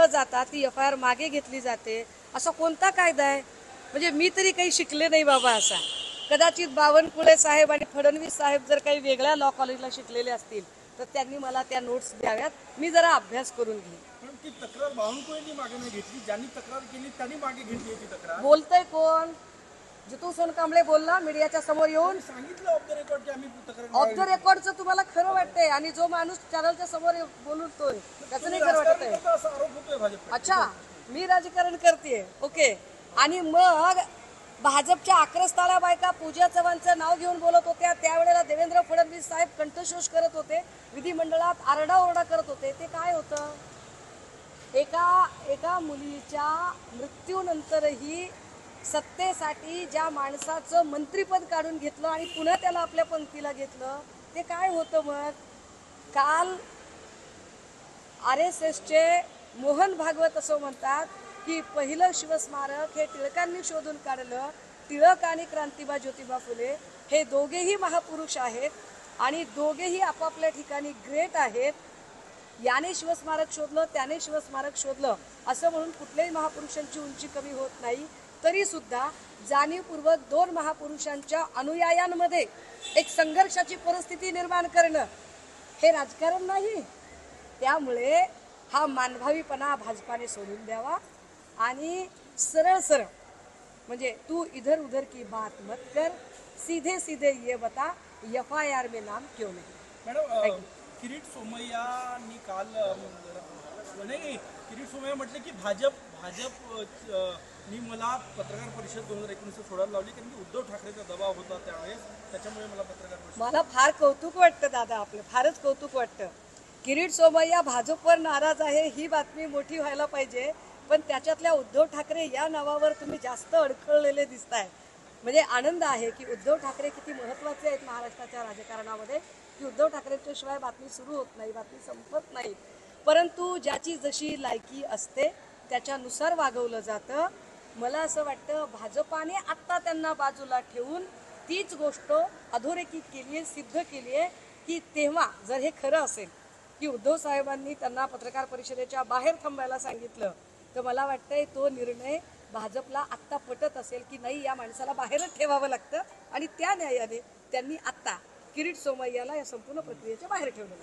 पुढे जातात, ती FIR मागे घेतली जाते. असा कोणता कायदा आहे? म्हणजे मी तरी काही शिकले नाही बाबा असा. कदाचित बावनकुळे साहेब आणि फडणवीस साहेब जर काही वेगळ्या लॉ कॉलेजला शिकलेले असतील तर त्यांनी मला त्या नोट्स द्याव्यात, मी जरा अभ्यास करून घेईन. पण ती तक्रार बावनकुळेंनी मागे नाही घेतली, ज्यांनी तक्रार केली त्यांनी मागे घेतली ती तक्रार. बोलतय कोण? जितू सोनकांबळे बोलला मीडियाच्या समोर येऊन. सांगितलं ऑफ द रेकॉर्ड की आम्ही तक्रार ऑफ द रेकॉर्डचं तुम्हाला खरं वाटतंय आणि जो माणूस चॅनलच्या समोर बोलतोय त्याचं नाही खरं वाटतंय. असा आरोप होतोय भाजप. अच्छा, मी राजकारण करते, ओके. आणि मग भाजपच्या आक्रस्ताळ्या बायका पूजा चव्हाणचं नाव घेऊन बोलत होत्या. त्यावेळेला देवेंद्र फडणवीस साहेब कंठशोष करत होते, विधिमंडळात आरडाओरडा करत होते. ते काय होतं? एका मुलीच्या मृत्यूनंतरही सत्तेसाठी ज्या माणसाचं मंत्रीपद काढून घेतलं आणि पुन्हा त्याला आपल्या पंक्तीला घेतलं, ते काय होतं? मग काल RSSचे मोहन भागवत असं म्हणतात की पहिलं शिवस्मारक हे टिळकांनी शोधून काढलं. टिळक आणि क्रांतीबा ज्योतिबा फुले हे दोघेही महापुरुष आहेत आणि दोघेही आपापल्या ठिकाणी ग्रेट आहेत. याने शिवस्मारक शोधलं, त्याने शिवस्मारक शोधलं असं म्हणून कुठल्याही महापुरुषांची उंची कमी होत नाही. तरी सुद्धा जाणीवपूर्वक दोन महापुरुषांच्या अनुयायांमध्ये एक संघर्षाची परिस्थिती निर्माण करणं हे राजकारण नाही. त्यामुळे हा मानभावीपणा भाजपाने सोडून द्यावा आणि सरळ सरळ म्हणजे तू इधर उधर की बात मत कर, सीधे सीधे ये बता FIR में नाम क्यों नहीं. मॅडम, किरीट सोमय्यांनी काल नाही, किरीट सोमय्या म्हटले की भाजप नी मला पत्रकार परिषद 2019 सोडायला लावली कारण की उद्धव ठाकरेचा दबाव होता त्यावेळेस, त्याच्यामुळे मला पत्रकार परिषद. मला फार कौतुक वाटतं दादा, आपलं फारच कौतुक वाटतं. किरीट सोमय्या भाजपवर नाराज आहे ही बातमी मोठी व्हायला पाहिजे, पण त्याच्यातल्या उद्धव ठाकरे या नावावर तुम्ही जास्त अडखळलेले दिसताय. म्हणजे आनंद आहे की उद्धव ठाकरे किती महत्त्वाचे आहेत महाराष्ट्राच्या राजकारणामध्ये, की उद्धव ठाकरेंच्या शिवाय बातमी सुरू होत नाही, बातमी संपत नाही. परंतु ज्याची जशी लायकी असते त्याच्यानुसार वागवलं जातं. मला असं वाटतं भाजपाने आत्ता त्यांना बाजूला ठेवून तीच गोष्ट अधोरेखित केली आहे, सिद्ध केली आहे की तेव्हा जर हे खरं असेल की उद्धव साहेबांनी त्यांना पत्रकार परिषदेच्या बाहेर थांबायला सांगितलं तर मला वाटतंय तो निर्णय भाजपला आत्ता पटत असेल की नाही, या माणसाला बाहेरच ठेवावं लागतं आणि त्या न्यायाने त्यांनी आत्ता किरीट सोमय्याला या संपूर्ण प्रक्रियेच्या बाहेर ठेवलं.